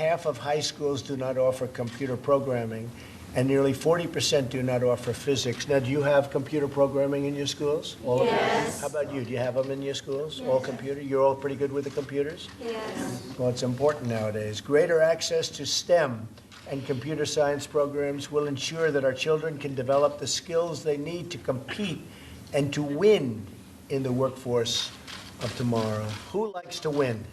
half of high schools do not offer computer programming, and nearly 40% do not offer physics. Now, do you have computer programming in your schools? All Yes. How about you? Do you have them in your schools? Yes. All computer? You're all pretty good with the computers? Yes. Well, it's important nowadays. Greater access to STEM and computer science programs will ensure that our children can develop the skills they need to compete and to win in the workforce of tomorrow. Who likes to win?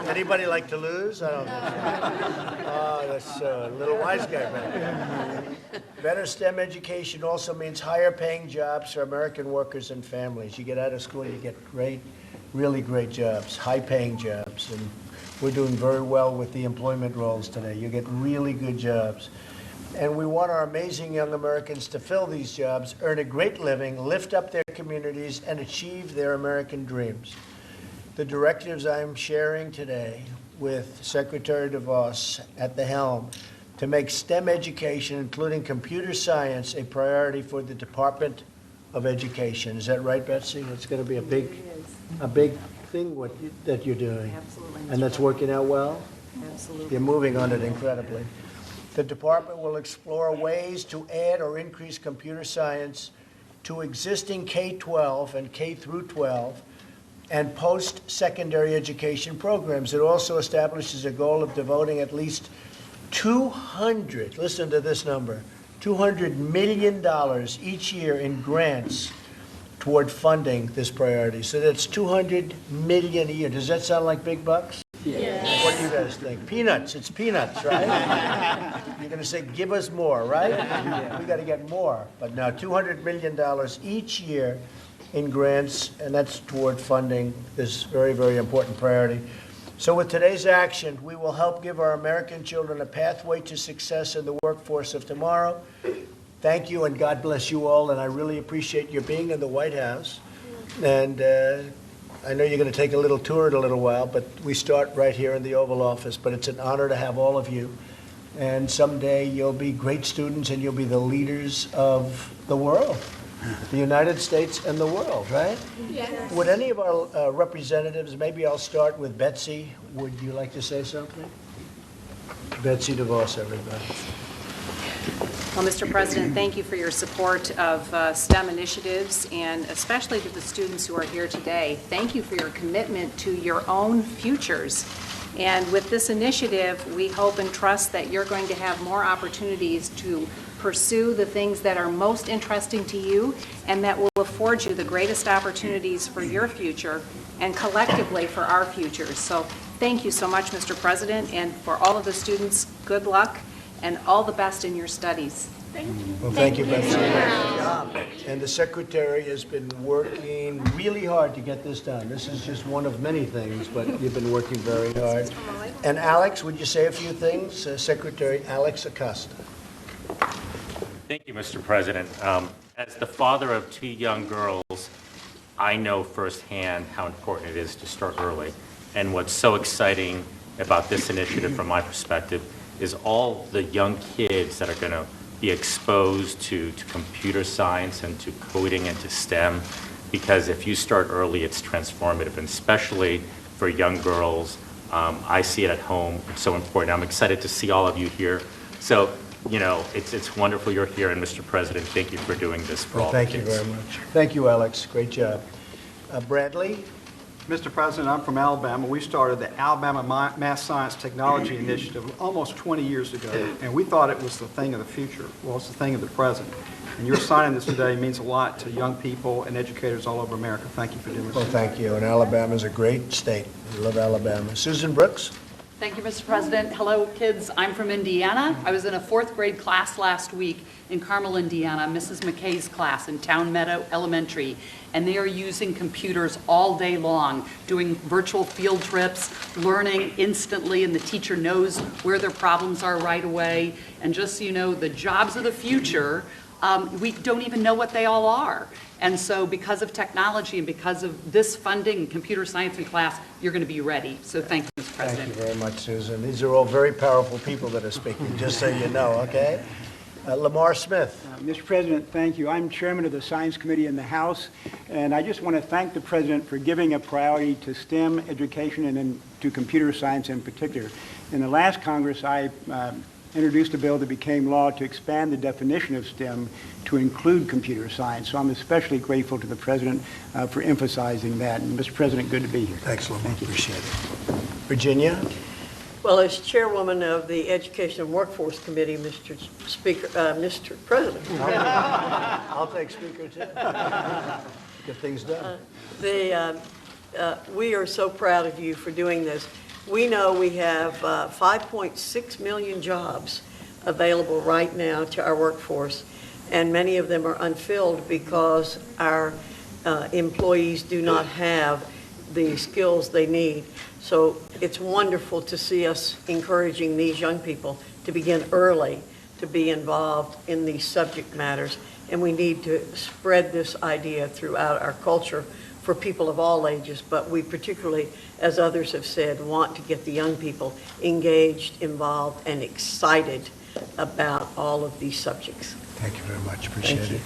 Anybody like to lose? I don't think so. Oh, that's a little wise guy back there. Better STEM education also means higher paying jobs for American workers and families. You get out of school, you get great, really great jobs, high paying jobs. And we're doing very well with the employment roles today. You get really good jobs. And we want our amazing young Americans to fill these jobs, earn a great living, lift up their communities, and achieve their American dreams. The directives I'm sharing today with Secretary DeVos at the helm to make STEM education, including computer science, a priority for the Department of Education. Is that right, Betsy? It's going to be a big thing that you're doing. Absolutely. And that's working out well? Absolutely. You're moving on it incredibly. The department will explore ways to add or increase computer science to existing K-12 and K through 12 and post-secondary education programs. It also establishes a goal of devoting at least listen to this number, $200 million each year in grants toward funding this priority. So that's $200 million a year. Does that sound like big bucks? Yes. What do you guys think? Peanuts. It's peanuts, right? You're going to say, give us more, right? We got to get more. But now $200 million each year in grants, and that's toward funding this very, very important priority. So with today's action, we will help give our American children a pathway to success in the workforce of tomorrow. Thank you, and God bless you all, and I really appreciate your being in the White House. And I know you're going to take a little tour in a little while, but we start right here in the Oval Office. But it's an honor to have all of you. And someday you'll be great students and you'll be the leaders of the world, the United States and the world, right? Yes. Would any of our representatives, maybe I'll start with Betsy. Would you like to say something? Betsy DeVos, everybody. Well, Mr. President, thank you for your support of STEM initiatives, and especially to the students who are here today. Thank you for your commitment to your own futures. And with this initiative, we hope and trust that you're going to have more opportunities to pursue the things that are most interesting to you and that will afford you the greatest opportunities for your future and collectively for our futures. So thank you so much, Mr. President, and for all of the students, good luck and all the best in your studies. Thank you. Well, thank you, Betsy. And the Secretary has been working really hard to get this done. This is just one of many things, but you've been working very hard. And Alex, would you say a few things? Secretary Alex Acosta. Thank you, Mr. President. As the father of two young girls, I know firsthand how important it is to start early. And what's so exciting about this initiative from my perspective is all the young kids that are going to be exposed to computer science and to coding and to STEM, because if you start early, it's transformative, and especially for young girls. I see it at home. It's so important. I'm excited to see all of you here. So, you know, it's wonderful you're here, and Mr. President, thank you for doing this for all the kids. Thank you very much. Thank you, Alex. Great job. Bradley? Mr. President, I'm from Alabama. We started the Alabama Math Science Technology Initiative almost 20 years ago, and we thought it was the thing of the future. Well, it's the thing of the present. And your signing this today means a lot to young people and educators all over America. Thank you for doing this. Well, thank you. And Alabama's a great state. We love Alabama. Susan Brooks? Thank you, Mr. President. Hello, kids. I'm from Indiana. I was in a fourth grade class last week in Carmel, Indiana, Mrs. McKay's class in Town Meadow Elementary, and they are using computers all day long, doing virtual field trips, learning instantly, and the teacher knows where their problems are right away. And just so you know, the jobs of the future, we don't even know what they all are. And so because of technology and because of this funding, computer science in class, you're going to be ready. So thank you, Mr. President. Thank you very much, Susan. These are all very powerful people that are speaking, just so you know, okay? Lamar Smith. Mr. President, thank you. I'm chairman of the Science Committee in the House, and I just want to thank the President for giving a priority to STEM education and then to computer science in particular. In the last Congress, I introduced a bill that became law to expand the definition of STEM to include computer science. So I'm especially grateful to the President for emphasizing that. And Mr. President, good to be here. Thanks, Lamar. Thank you. Appreciate it. Virginia? Well, as chairwoman of the Education and Workforce Committee, Mr. Speaker, Mr. President, I'll take speaker too. Get things done. we are so proud of you for doing this. We know we have 5.6 million jobs available right now to our workforce, and many of them are unfilled because our employees do not have the skills they need. So it's wonderful to see us encouraging these young people to begin early, to be involved in these subject matters. And we need to spread this idea throughout our culture for people of all ages. But we particularly, as others have said, want to get the young people engaged, involved, and excited about all of these subjects. Thank you very much. Appreciate it.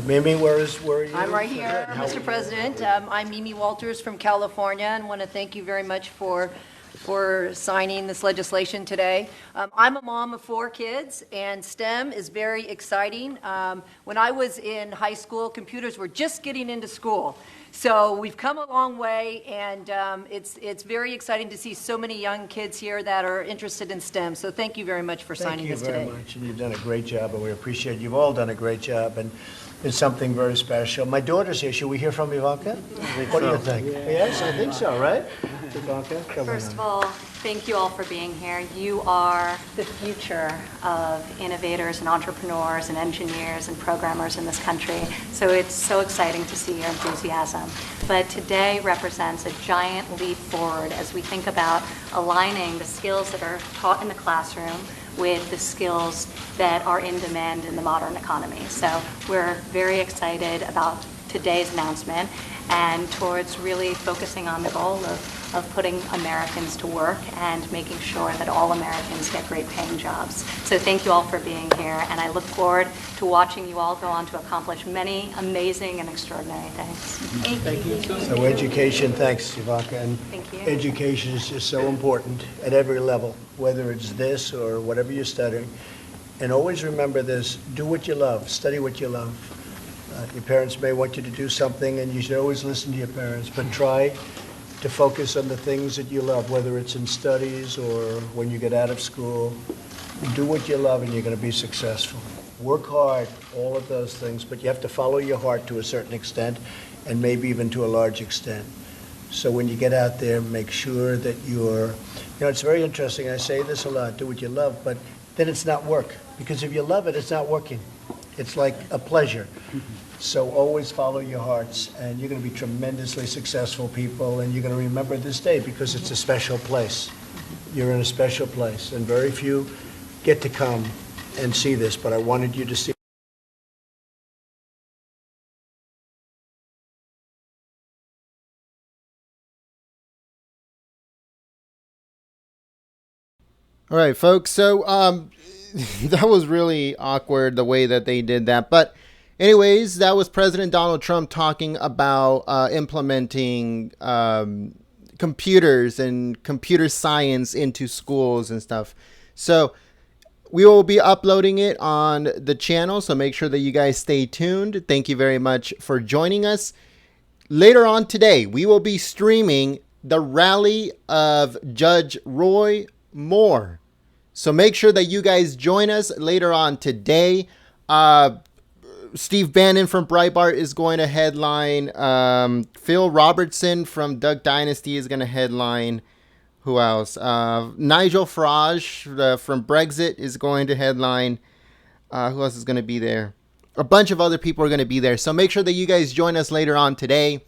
Mimi, where are you? I'm right here, How are Mr. you? President. I'm Mimi Walters from California, and want to thank you very much for signing this legislation today. I'm a mom of 4 kids, and STEM is very exciting. When I was in high school, computers were just getting into school. So we've come a long way, and it's very exciting to see so many young kids here that are interested in STEM. So thank you very much for signing this today. Thank you very much, and you've done a great job, and we appreciate it. You've all done a great job, and it's something very special. My daughter's here. Should we hear from Ivanka? What do you think? Yes, I think so, right? Ivanka, come First on. of all, thank you all for being here. You are the future of innovators and entrepreneurs and engineers and programmers in this country. So it's so exciting to see your enthusiasm. But today represents a giant leap forward as we think about aligning the skills that are taught in the classroom with the skills that are in demand in the modern economy. So we're very excited about today's announcement and towards really focusing on the goal of putting Americans to work and making sure that all Americans get great paying jobs. So thank you all for being here, and I look forward to watching you all go on to accomplish many amazing and extraordinary things. Thank you. So education, thanks, Ivanka. And Thank you. education is just so important at every level, whether it's this or whatever you're studying. And always remember this, do what you love, study what you love. Your parents may want you to do something, and you should always listen to your parents, but try to focus on the things that you love, whether it's in studies or when you get out of school. Do what you love, and you're going to be successful. Work hard, all of those things, but you have to follow your heart to a certain extent, and maybe even to a large extent. So when you get out there, make sure that it's very interesting, I say this a lot, do what you love, but then it's not work. Because if you love it, it's not working. It's like a pleasure. So always follow your hearts, and you're going to be tremendously successful people, and you're going to remember this day because it's a special place. You're in a special place, and very few get to come and see this, but I wanted you to see. All right, folks. So that was really awkward the way that they did that. But anyways, that was President Donald Trump talking about implementing computers and computer science into schools and stuff. So we will be uploading it on the channel. So make sure that you guys stay tuned. Thank you very much for joining us. Later on today, we will be streaming the rally of Judge Roy Moore. So make sure that you guys join us later on today. Steve Bannon from Breitbart is going to headline. Phil Robertson from Duck Dynasty is going to headline. Who else? Nigel Farage from Brexit is going to headline. Who else is going to be there? A bunch of other people are going to be there. So make sure that you guys join us later on today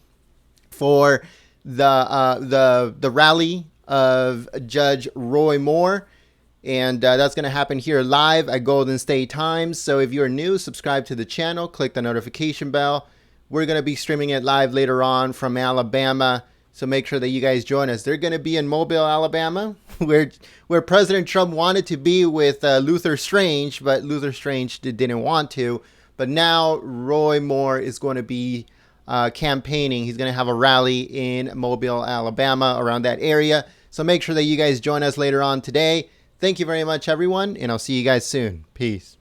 for the rally of Judge Roy Moore. And that's going to happen here live at Golden State Times. So if you're new, subscribe to the channel, click the notification bell. We're going to be streaming it live later on from Alabama. So make sure that you guys join us. They're going to be in Mobile, Alabama. where President Trump wanted to be with Luther Strange, but Luther Strange didn't want to. But now Roy Moore is going to be campaigning. He's going to have a rally in Mobile, Alabama, around that area. So make sure that you guys join us later on today. Thank you very much, everyone, and I'll see you guys soon. Peace.